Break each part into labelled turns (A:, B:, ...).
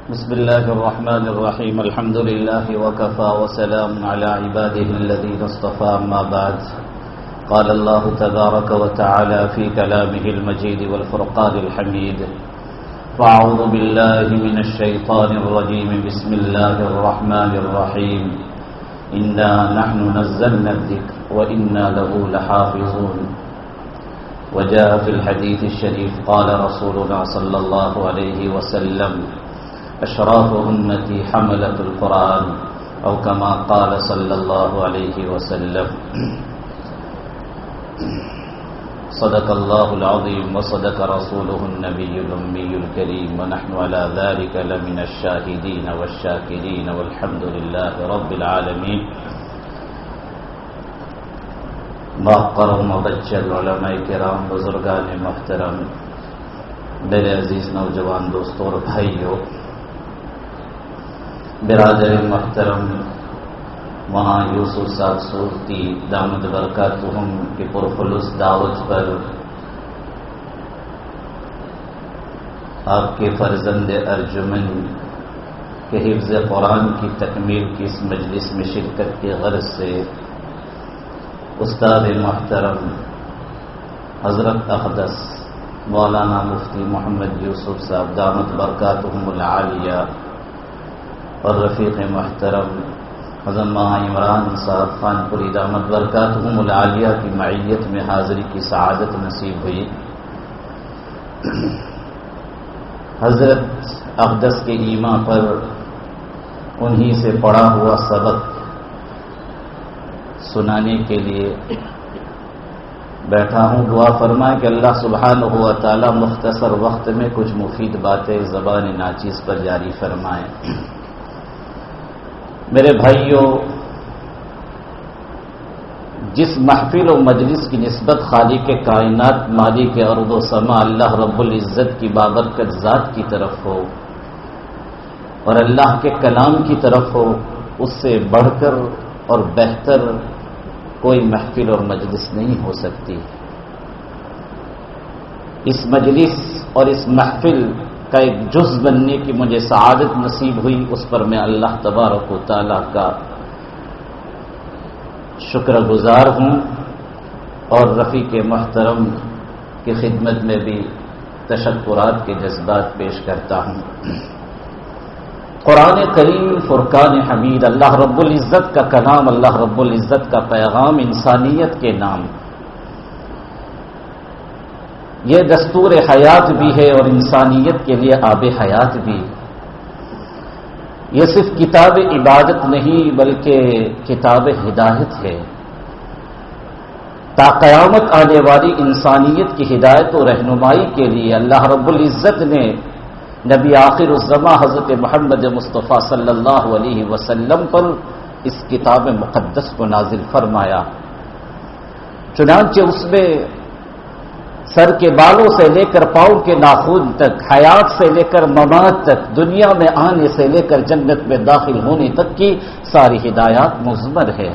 A: بسم الله الرحمن الرحيم الحمد لله وكفى وسلام على عباده الذين اصطفى أما بعد قال الله تبارك وتعالى في كلامه المجيد والفرقان الحميد فأعوذ بالله من الشيطان الرجيم بسم الله الرحمن الرحيم إنا نحن نزلنا الذكر وإنا له لحافظون وجاء في الحديث الشريف قال رسولنا صلى الله عليه وسلم أشراف أمتي حملة القرآن أو كما قال صلى الله عليه وسلم صدق الله العظيم وصدق رسوله النبي الأمي الكريم ونحن على ذلك لمن الشاهدين والشاكرين والحمد لله رب العالمين. محترم مبجل علماء کرام بزرگان محترم میرے عزیز نوجوان دوستوں اور بھائیوں، برادر محترم وہاں یوسف صاحب صورتی دامد برکاتہم کی پرخلوص دعوت پر آپ کے فرزند ارجمن کے حفظ قرآن کی تکمیل کی اس مجلس میں شرکت کی غرض سے استاد محترم حضرت اقدس مولانا مفتی محمد یوسف صاحب دامت برکاتہم العالیہ اور رفیق محترم حضرت عمران صاحب خان پوری دامت برکاتہم العالیہ کی معیت میں حاضری کی سعادت نصیب ہوئی. حضرت اقدس کے ایمان پر انہی سے پڑھا ہوا سبق سنانے کے لیے بیٹھا ہوں. دعا فرمائے کہ اللہ سبحانہ و تعالی مختصر وقت میں کچھ مفید باتیں زبان ناچیز پر جاری فرمائیں. میرے بھائیوں، جس محفل و مجلس کی نسبت خالق کائنات مالک ارض و سما اللہ رب العزت کی بابرکت ذات کی طرف ہو اور اللہ کے کلام کی طرف ہو، اس سے بڑھ کر اور بہتر کوئی محفل اور مجلس نہیں ہو سکتی. اس مجلس اور اس محفل کا ایک جز بننے کی مجھے سعادت نصیب ہوئی، اس پر میں اللہ تبارک و تعالیٰ کا شکر گزار ہوں اور رفیق محترم کی خدمت میں بھی تشکرات کے جذبات پیش کرتا ہوں. قرآن کریم فرقان حمید اللہ رب العزت کا کلام، اللہ رب العزت کا پیغام انسانیت کے نام، یہ دستور حیات بھی ہے اور انسانیت کے لیے آب حیات بھی. یہ صرف کتاب عبادت نہیں بلکہ کتاب ہدایت ہے. تا قیامت آنے والی انسانیت کی ہدایت و رہنمائی کے لیے اللہ رب العزت نے نبی آخر الزماں حضرت محمد مصطفیٰ صلی اللہ علیہ وسلم پر اس کتاب مقدس کو نازل فرمایا. چنانچہ اس میں سر کے بالوں سے لے کر پاؤں کے ناخن تک، حیات سے لے کر ممات تک، دنیا میں آنے سے لے کر جنت میں داخل ہونے تک کی ساری ہدایات مضمر ہے.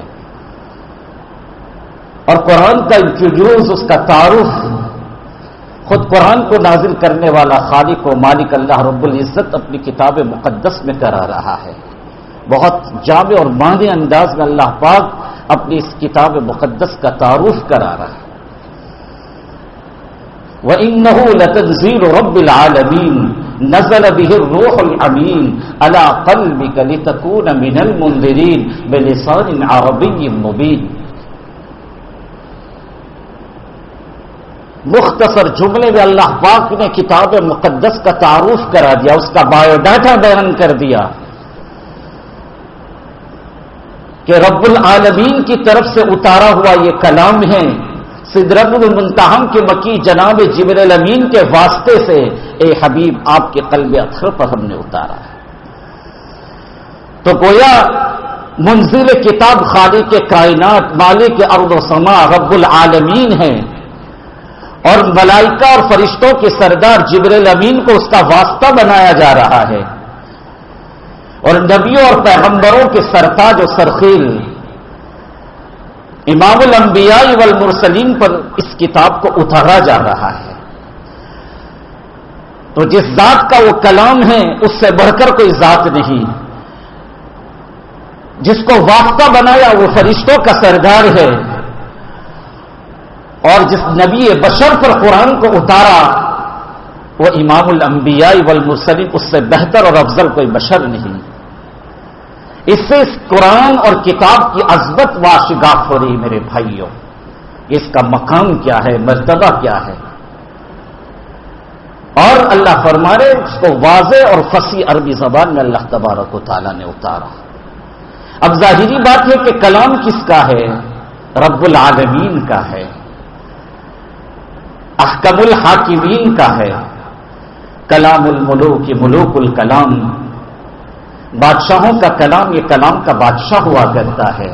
A: اور قرآن کا انٹروڈیوس، اس کا تعارف خود قرآن کو نازل کرنے والا خالق و مالک اللہ رب العزت اپنی کتاب مقدس میں کرا رہا ہے. بہت جامع اور معنی انداز میں اللہ پاک اپنی اس کتاب مقدس کا تعارف کرا رہا ہے. وَإِنَّهُ لَتَنزِيلُ رَبِّ الْعَالَمِينَ نَزَلَ بِهِ الرُّوحُ الْأَمِينُ عَلَى قَلْبِكَ لِتَكُونَ مِنَ الْمُنذِرِينَ بِلِسَانٍ عَرَبِيٍّ مُبِينٍ. مختصر جملے میں اللہ پاک نے کتاب مقدس کا تعارف کرا دیا، اس کا بایو ڈاٹا بیان کر دیا کہ رب العالمین کی طرف سے اتارا ہوا یہ کلام ہے. سدرۃ المنتہا کے مکی جناب جبرائیل امین کے واسطے سے اے حبیب آپ کے قلب اطہر پر ہم نے اتارا ہے. تو گویا منزل کتاب خالق کائنات مالک ارض و سما رب العالمین ہے، اور ملائکہ اور فرشتوں کے سردار جبرائیل امین کو اس کا واسطہ بنایا جا رہا ہے، اور نبیوں اور پیغمبروں کے سرتاج و سرخیل امام الانبیاء والمرسلین پر اس کتاب کو اتارا جا رہا ہے. تو جس ذات کا وہ کلام ہے اس سے بڑھ کر کوئی ذات نہیں. جس کو واسطہ بنایا وہ فرشتوں کا سردار ہے، اور جس نبی بشر پر قرآن کو اتارا وہ امام الانبیاء والمرسلین، اس سے بہتر اور افضل کوئی بشر نہیں. اس سے اس قرآن اور کتاب کی عظمت واشگاف ہو رہی میرے بھائیوں. اس کا مقام کیا ہے، مرتبہ کیا ہے. اور اللہ فرما رہے اس کو واضح اور فصیح عربی زبان میں اللہ تبارک و تعالیٰ نے اتارا. اب ظاہری بات ہے کہ کلام کس کا ہے؟ رب العالمین کا ہے، احکم الحاکمین کا ہے. کلام الملوک، ملوک الکلام، بادشاہوں کا کلام، یہ کلام کا بادشاہ ہوا کرتا ہے.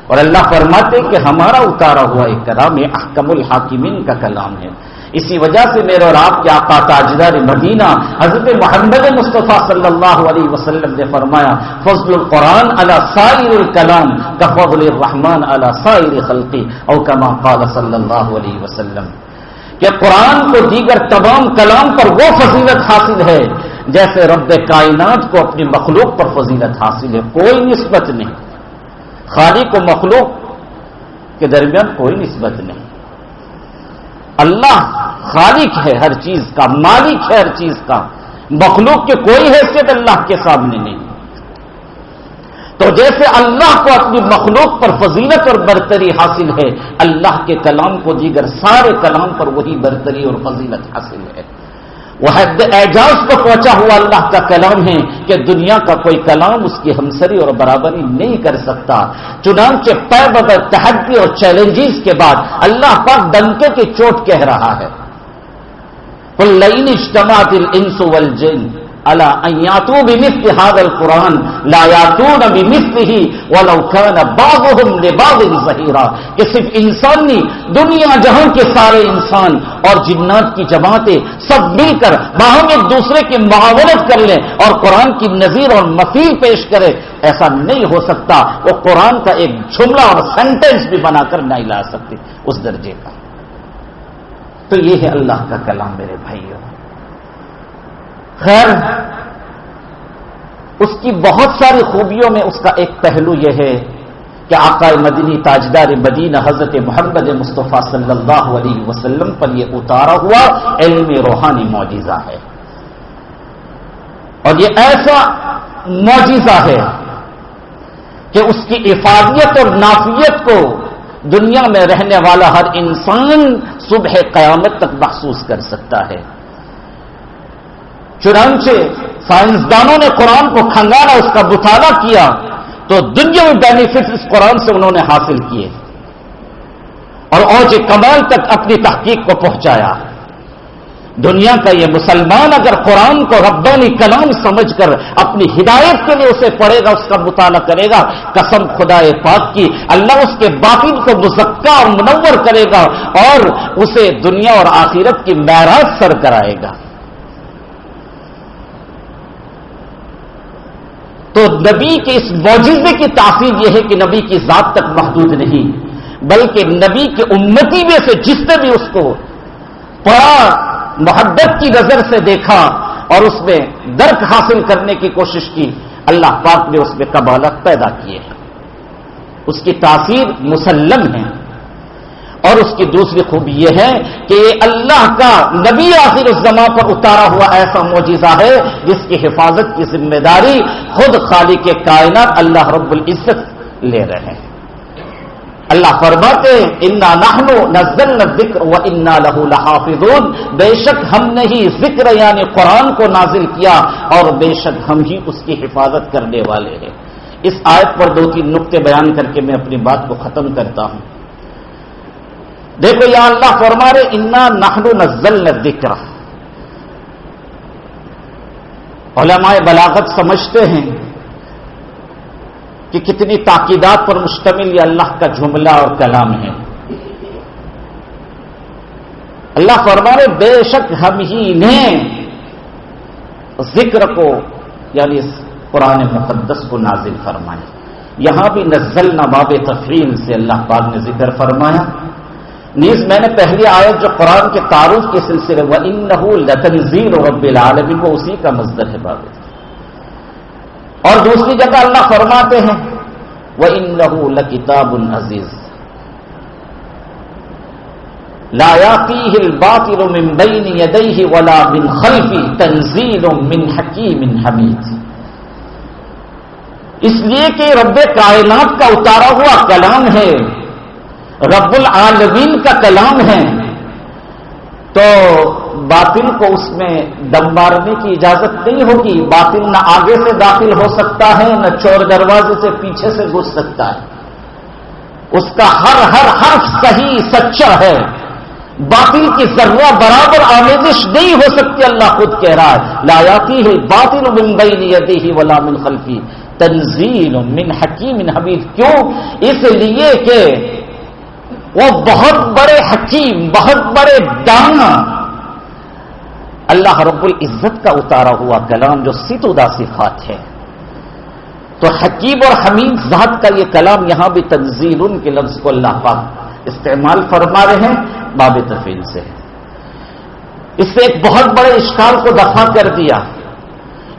A: اور اللہ فرماتے کہ ہمارا اتارا ہوا ایک کلام یہ احکم الحاکمین کا کلام ہے. اسی وجہ سے میرے اور آپ کے آقا تاجدار مدینہ حضرت محمد مصطفیٰ صلی اللہ علیہ وسلم نے فرمایا فضل القرآن علی سائر الکلام کفضل الرحمن علی سائر خلقی او کما قال صلی اللہ علیہ وسلم، کہ قرآن کو دیگر تمام کلام پر وہ فضیلت حاصل ہے جیسے رب کائنات کو اپنی مخلوق پر فضیلت حاصل ہے. کوئی نسبت نہیں، خالق و مخلوق کے درمیان کوئی نسبت نہیں. اللہ خالق ہے ہر چیز کا، مالک ہے ہر چیز کا، مخلوق کی کوئی حیثیت اللہ کے سامنے نہیں. تو جیسے اللہ کو اپنی مخلوق پر فضیلت اور برتری حاصل ہے، اللہ کے کلام کو دیگر سارے کلام پر وہی برتری اور فضیلت حاصل ہے. وہ حد اعجاز کو پہنچا ہوا اللہ کا کلام ہے کہ دنیا کا کوئی کلام اس کی ہمسری اور برابری نہیں کر سکتا. چنانچہ پے بغیر تحدی اور چیلنجز کے بعد اللہ پاک ڈنکے کی چوٹ کہہ رہا ہے قل لئن اجتمعت الانس والجن علی ان یاتوا بمثل هذا القرآن لا یاتون بمثلہ ولو کان بعضهم لبعض ظہیرا، کہ صرف انسان نہیں، دنیا جہاں کے سارے انسان اور جنات کی جماعتیں سب مل کر باہم ایک دوسرے کی معاونت کر لیں اور قرآن کی نظیر اور مثیل پیش کرے، ایسا نہیں ہو سکتا. وہ قرآن کا ایک جملہ اور سینٹنس بھی بنا کر نہیں لا سکتے اس درجے کا. تو یہ ہے اللہ کا کلام میرے بھائیوں. خیر، اس کی بہت ساری خوبیوں میں اس کا ایک پہلو یہ ہے کہ آقا مدنی تاجدار مدینہ حضرت محمد مصطفیٰ صلی اللہ علیہ وسلم پر یہ اتارا ہوا علم روحانی معجزہ ہے. اور یہ ایسا معجزہ ہے کہ اس کی افادیت اور نافیت کو دنیا میں رہنے والا ہر انسان صبح قیامت تک محسوس کر سکتا ہے. چنانچہ سائنسدانوں نے قرآن کو کھنگالا، اس کا مطالعہ کیا تو دنیاوی بینیفٹ اس قرآن سے انہوں نے حاصل کیے اور اوج کمال تک اپنی تحقیق کو پہنچایا. دنیا کا یہ مسلمان اگر قرآن کو ربانی کلام سمجھ کر اپنی ہدایت کے لیے اسے پڑھے گا، اس کا مطالعہ کرے گا، قسم خدا پاک کی اللہ اس کے باطن کو مزکا اور منور کرے گا اور اسے دنیا اور آخرت کی معراج سر کرائے گا. تو نبی کے اس معجزے کی تاثیر یہ ہے کہ نبی کی ذات تک محدود نہیں، بلکہ نبی کے امتی میں سے جس نے بھی اس کو پڑھا، محبت کی نظر سے دیکھا اور اس میں درک حاصل کرنے کی کوشش کی، اللہ پاک نے اس میں کمالات پیدا کیے ہیں. اس کی تاثیر مسلم ہے. اور اس کی دوسری خوبی یہ ہے کہ یہ اللہ کا نبی آخر الزمان پر اتارا ہوا ایسا معجزہ ہے جس کی حفاظت کی ذمہ داری خود خالق کائنات اللہ رب العزت لے رہے ہیں. اللہ فرماتے ہیں انا نحن نزلنا الذکر وانا له لحافظون، بے شک ہم نے ہی ذکر یعنی قرآن کو نازل کیا اور بے شک ہم ہی اس کی حفاظت کرنے والے ہیں. اس آیت پر 2-3 نقطے بیان کر کے میں اپنی بات کو ختم کرتا ہوں. دیکھو یہاں اللہ فرما رہے انا نحن نزلنا الذکر. علماء بلاغت سمجھتے ہیں کہ کتنی تاکیدات پر مشتمل یہ اللہ کا جملہ اور کلام ہے. اللہ فرما رہے بے شک ہم ہی نے ذکر کو یعنی قرآن مقدس کو نازل فرمایا. یہاں بھی نزلنا باب تفعیل سے اللہ پاک نے ذکر فرمایا نیز میں نے پہلی آیت جو قرآن کے تعارف کے سلسلے وَإِنَّهُ لَتَنزِيلُ رَبِّ الْعَالَمِينَ وہ اسی کا مصدر ہے باب. اور دوسری جگہ اللہ فرماتے ہیں وَإِنَّهُ لَكِتَابٌ عَزِيزٌ لَا يَأْتِيهِ الْبَاطِلُ مِنْ بَيْنِ يَدَيْهِ وَلَا مِنْ خَلْفِهِ تَنزِيلٌ مِنْ حَكِيمٍ حَمِيدٍ. اس لیے کہ رب کائنات کا اتارا ہوا کلام ہے، رب العالمین کا کلام ہے، تو باطل کو اس میں دم مارنے کی اجازت نہیں ہوگی. باطل نہ آگے سے داخل ہو سکتا ہے، نہ چور دروازے سے پیچھے سے گھس سکتا ہے. اس کا ہر حرف صحیح سچا ہے. باطل کی ذرہ برابر آمیزش نہیں ہو سکتی. اللہ خود کہہ رہا ہے لا یاتیہ الباطل من بین یدیہ ولا من خلفہ تنزیل من حکیم حمید. کیوں؟ اس لیے کہ وہ بہت بڑے حکیم، بہت بڑے دانا، اللہ رب العزت کا اتارا ہوا کلام جو ستودہ صفات ہے. تو حکیم اور حمید ذات کا یہ کلام یہاں بھی تنزیل کے لفظ کو اللہ پاک استعمال فرما رہے ہیں باب تفعیل سے. اس سے ایک بہت بڑے اشکال کو دفع کر دیا.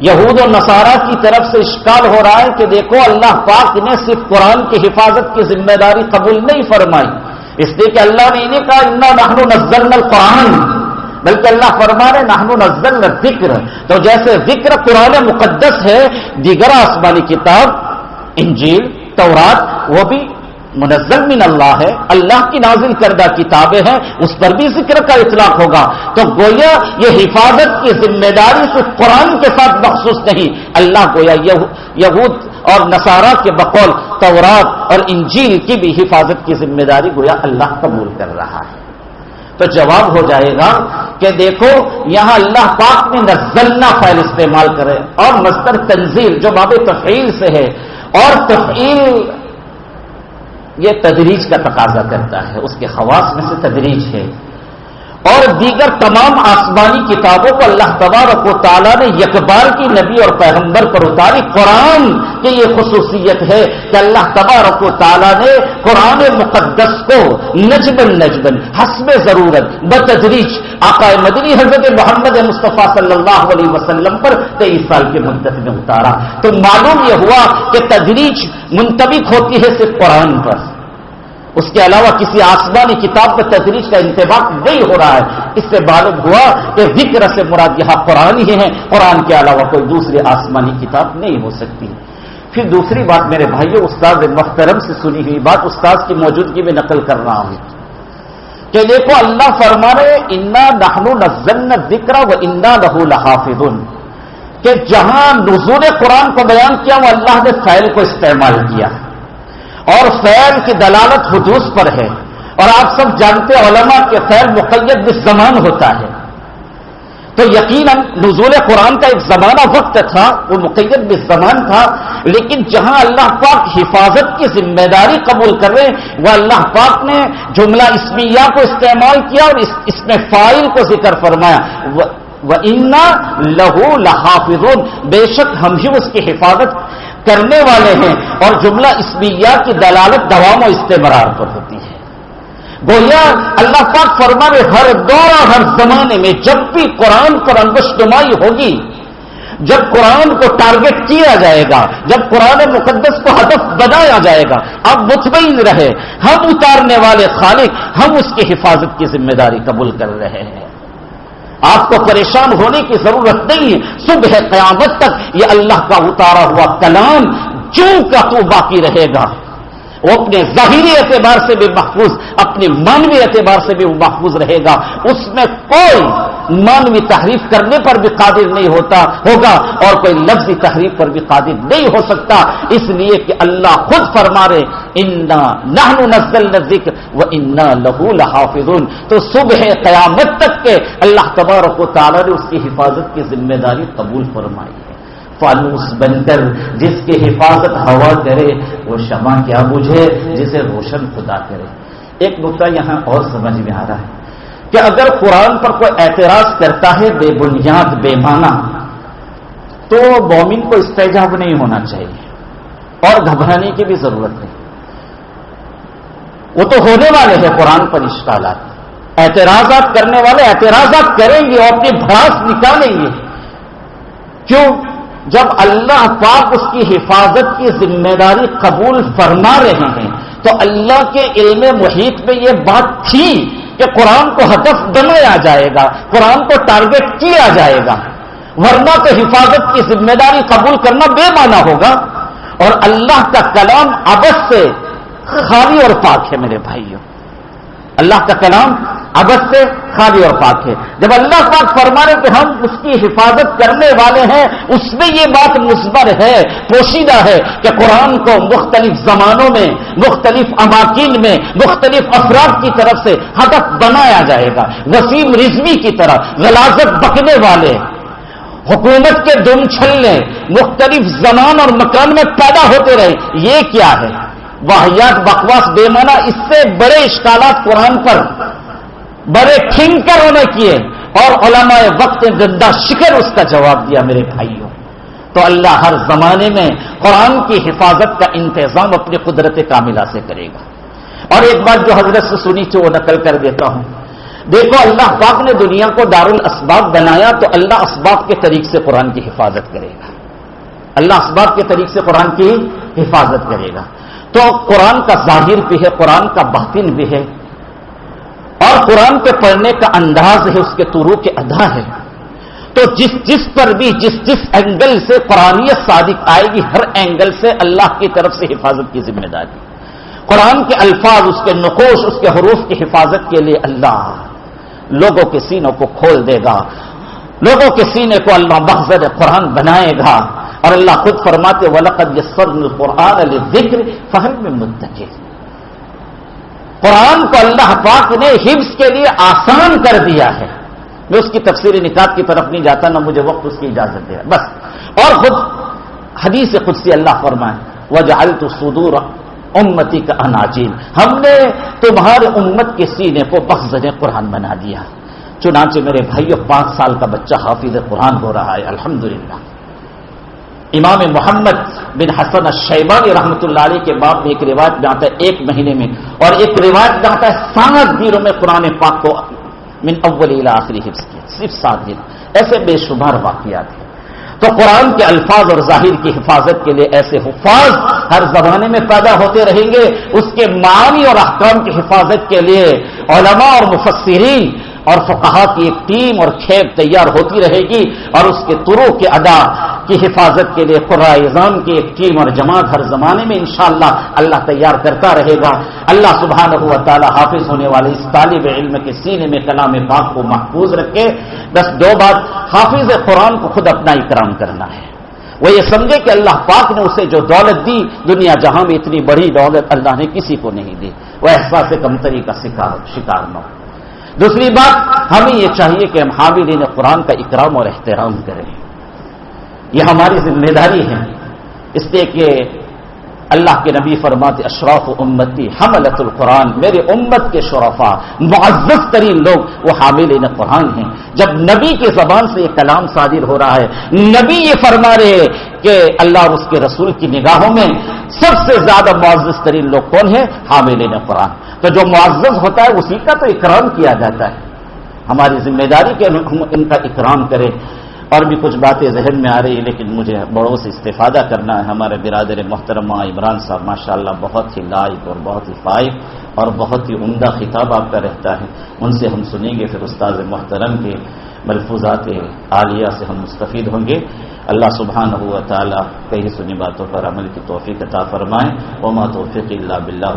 A: یہود و نصارہ کی طرف سے اشکال ہو رہا ہے کہ دیکھو اللہ پاک نے صرف قرآن کی حفاظت کی ذمہ داری قبول نہیں فرمائی، اس لیے کہ اللہ نے انہیں کہا انا نحن نزلنا القرآن، بلکہ اللہ فرما رہے نحن نزلنا الذکر. تو جیسے ذکر قرآن مقدس ہے، دیگر آسمانی کتاب انجیل تورات وہ بھی منزل من اللہ ہے، اللہ کی نازل کردہ کتابیں ہیں، اس پر بھی ذکر کا اطلاق ہوگا. تو گویا یہ حفاظت کی ذمہ داری صرف قرآن کے ساتھ مخصوص نہیں، اللہ گویا یہود اور نصارہ کے بقول تورات اور انجیل کی بھی حفاظت کی ذمہ داری گویا اللہ قبول کر رہا ہے. تو جواب ہو جائے گا کہ دیکھو یہاں اللہ پاک نے نزلنا فعل استعمال کرے اور مصدر تنزیل جو باب تفعیل سے ہے، اور تفعیل یہ تدریج کا تقاضا کرتا ہے، اس کے خواص میں سے تدریج ہے. اور دیگر تمام آسمانی کتابوں کو اللہ تبارک و تعالیٰ نے یکبار کی نبی اور پیغمبر پر اتاری. قرآن کی یہ خصوصیت ہے کہ اللہ تبارک و تعالیٰ نے قرآن مقدس کو نجمن حسب ضرورت بتدریج آقا مدنی حضرت محمد مصطفیٰ صلی اللہ علیہ وسلم پر 23 سال کی مدت میں اتارا. تو معلوم یہ ہوا کہ تدریج منطبق ہوتی ہے صرف قرآن پر، اس کے علاوہ کسی آسمانی کتاب پر تدریج کا انطباق نہیں ہو رہا ہے. اس سے معلوم ہوا کہ ذکر سے مراد یہاں قرآن ہی ہے، قرآن کے علاوہ کوئی دوسری آسمانی کتاب نہیں ہو سکتی. پھر دوسری بات میرے بھائیو، استاد محترم سے سنی ہوئی بات استاد کی موجودگی میں نقل کر رہا ہوں کہ دیکھو اللہ فرما رہے انا نحن نزلنا الذکر وانا لہ لحافظون، کہ جہاں نزول قرآن کو بیان کیا وہ اللہ نے فعل کو استعمال کیا، اور فعل کی دلالت حدوث پر ہے. اور آپ سب جانتے علماء کہ فعل مقید بالزمان ہوتا ہے. تو یقیناً نزول قرآن کا ایک زمانہ وقت تھا، وہ مقید بالزمان تھا. لیکن جہاں اللہ پاک حفاظت کی ذمہ داری قبول کر رہے وہ اللہ پاک نے جملہ اسمیہ کو استعمال کیا اور اس میں فاعل کو ذکر فرمایا وَإِنَّا لَهُ لَحَافِظُونَ، بے شک ہم ہی اس کی حفاظت کرنے والے ہیں. اور جملہ اسمیہ کی دلالت دوام و استمرار پر ہوتی ہے. گویا اللہ پاک فرما رہے ہر دورہ ہر زمانے میں جب بھی قرآن پر انگشتمائی ہوگی، جب قرآن کو ٹارگٹ کیا جائے گا، جب قرآن مقدس کو ہدف بنایا جائے گا، آپ مطمئن رہے ہم اتارنے والے خالق، ہم اس کی حفاظت کی ذمہ داری قبول کر رہے ہیں. آپ کو پریشان ہونے کی ضرورت نہیں ہے. صبح قیامت تک یہ اللہ کا اتارا ہوا کلام جو کا تو باقی رہے گا. وہ اپنے ظاہری اعتبار سے بھی محفوظ، اپنے مانوی اعتبار سے بھی محفوظ رہے گا. اس میں کوئی مانوی تحریف کرنے پر بھی قادر نہیں ہوگا اور کوئی لفظی تحریف پر بھی قادر نہیں ہو سکتا. اس لیے کہ اللہ خود فرما رہے انا نحن نزلنا الذکر وانا لہ لحافظون. تو صبح قیامت تک کے اللہ تبارک و تعالی نے اس کی حفاظت کی ذمہ داری قبول فرمائی ہے. فانوس بن کر جس کی حفاظت ہوا کرے وہ شمع کیا بجھے جسے روشن خدا کرے. ایک نقطہ یہاں اور سمجھ میں آ رہا ہے کہ اگر قرآن پر کوئی اعتراض کرتا ہے بے بنیاد بے معنی، تو مومن کو استعجاب نہیں ہونا چاہیے اور گھبرانے کی بھی ضرورت نہیں. وہ تو ہونے والے ہیں قرآن پر اشکالات. اعتراضات کرنے والے اعتراضات کریں گے اور اپنی بھڑاس نکالیں گے. کیوں؟ جب اللہ پاک اس کی حفاظت کی ذمہ داری قبول فرما رہے ہیں تو اللہ کے علم محیط میں یہ بات تھی کہ قرآن کو ہدف بنایا جائے گا، قرآن کو ٹارگٹ کیا جائے گا، ورنہ تو حفاظت کی ذمہ داری قبول کرنا بے معنی ہوگا. اور اللہ کا کلام عبث سے خالی اور پاک ہے میرے بھائیوں. اللہ کا کلام عبث سے خالی اور پاک ہے. جب اللہ پاک فرما رہے کہ ہم اس کی حفاظت کرنے والے ہیں، اس میں یہ بات مضمر ہے، پوشیدہ ہے کہ قرآن کو مختلف زمانوں میں، مختلف اماکن میں، مختلف افراد کی طرف سے ہدف بنایا جائے گا. وسیم رضوی کی طرح غلاظت بکنے والے، حکومت کے دم چھلنے مختلف زمان اور مکان میں پیدا ہوتے رہے. یہ کیا ہے؟ واہیات، بکواس، بے معنی. اس سے بڑے اشکالات قرآن پر بڑے ٹھنکروں نے کیے اور علماء وقت نے زندہ شکر اس کا جواب دیا میرے بھائیوں. تو اللہ ہر زمانے میں قرآن کی حفاظت کا انتظام اپنی قدرت کاملہ سے کرے گا. اور ایک بات جو حضرت سے سنی تھی وہ نقل کر دیتا ہوں. دیکھو اللہ پاک نے دنیا کو دارالاسباب بنایا تو اللہ اسباب کے طریق سے قرآن کی حفاظت کرے گا. اللہ اسباب کے طریق سے قرآن کی حفاظت کرے گا. تو قرآن کا ظاہر بھی ہے، قرآن کا باطن بھی ہے، اور قرآن کے پڑھنے کا انداز ہے، اس کے طرق کے ادا ہے. تو جس پر بھی جس اینگل سے قرآنیت صادق آئے گی، ہر اینگل سے اللہ کی طرف سے حفاظت کی ذمہ داری. قرآن کے الفاظ، اس کے نقوش، اس کے حروف کی حفاظت کے لیے اللہ لوگوں کے سینوں کو کھول دے گا. لوگوں کے سینے کو اللہ مخزن قرآن بنائے گا. اور اللہ خود فرماتے وَلَقَدْ يَسَّرْنَا الْقُرْآنَ لِلذِّكْرِ فَهَلْ مِن مُدَّكِرٍ. قرآن کو اللہ پاک نے حفظ کے لیے آسان کر دیا ہے. میں اس کی تفسیر نکات کی طرف نہیں جاتا، نہ مجھے وقت اس کی اجازت دے بس. اور خود حدیث قدسی اللہ فرمائے وَجَعَلْتُ صُدُورَ امتی کا اناجیل، ہم نے تمہارے امت کے سینے کو مخزن قرآن بنا دیا. چنانچہ میرے بھائیو 5 سال کا بچہ حافظ قرآن ہو رہا ہے الحمدللہ. امام محمد بن حسن الشیبانی رحمۃ اللہ علیہ کے باب میں ایک روایت میں آتا ہے 1 مہینے میں، اور ایک روایت میں آتا ہے 7 دنوں میں قرآن پاک کو من اول الى آخری حفظ کیا. صرف 7 دن. ایسے بے شمار واقعات ہیں. تو قرآن کے الفاظ اور ظاہر کی حفاظت کے لیے ایسے حفاظ ہر زمانے میں پیدا ہوتے رہیں گے. اس کے معانی اور احکام کی حفاظت کے لیے علماء اور مفسرین اور فقہا کی ایک ٹیم اور کھیپ تیار ہوتی رہے گی. اور اس کے طرق کے ادا کی حفاظت کے لیے قراء اعظام کی ایک ٹیم اور جماعت ہر زمانے میں انشاءاللہ اللہ تیار کرتا رہے گا. اللہ سبحانہ و تعالی حافظ ہونے والے اس طالب علم کے سینے میں کلام پاک کو محفوظ رکھے. بس 2 بات، حافظ قرآن کو خود اپنا اکرام کرنا ہے. وہ یہ سمجھے کہ اللہ پاک نے اسے جو دولت دی، دنیا جہاں میں اتنی بڑی دولت اللہ نے کسی کو نہیں دی. وہ احساس کمتری کا شکار نہ ہو. دوسری بات، ہمیں یہ چاہیے کہ ہم حاملین قرآن کا اکرام اور احترام کریں. یہ ہماری ذمہ داری ہے. اس لیے کہ اللہ کے نبی فرماتے اشراف امتی حملۃ القرآن، میرے امت کے شرفاء معزز ترین لوگ وہ حاملین قرآن ہیں. جب نبی کی زبان سے یہ کلام صادر ہو رہا ہے، نبی یہ فرما رہے ہیں کہ اللہ اور اس کے رسول کی نگاہوں میں سب سے زیادہ معزز ترین لوگ کون ہیں؟ حاملین قرآن. تو جو معزز ہوتا ہے اسی کا تو اکرام کیا جاتا ہے. ہماری ذمہ داری کہ ہم ان کا اکرام کریں. اور بھی کچھ باتیں ذہن میں آ رہی ہیں لیکن مجھے بڑوں سے استفادہ کرنا ہے. ہمارے برادر محترمہ عمران صاحب ماشاءاللہ بہت ہی لائق اور بہت ہی فائق اور بہت ہی عمدہ خطاب آپ کا رہتا ہے. ان سے ہم سنیں گے، پھر استاد محترم کے ملفوظات عالیہ سے ہم مستفید ہوں گے. اللہ سبحانہ و تعالی کئی سنی باتوں پر عمل کی توفیق عطا فرمائے. وما توفیق الا باللہ.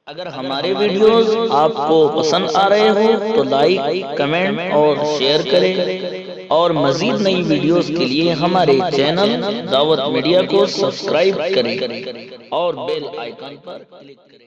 B: اگر ہمارے ویڈیوز آپ کو پسند آ رہے ہوں تو لائک، کمنٹ اور شیئر کریں، اور مزید نئی ویڈیوز کے لیے ہمارے چینل دعوت میڈیا کو سبسکرائب کریں اور بیل آئیکن پر کلک کریں.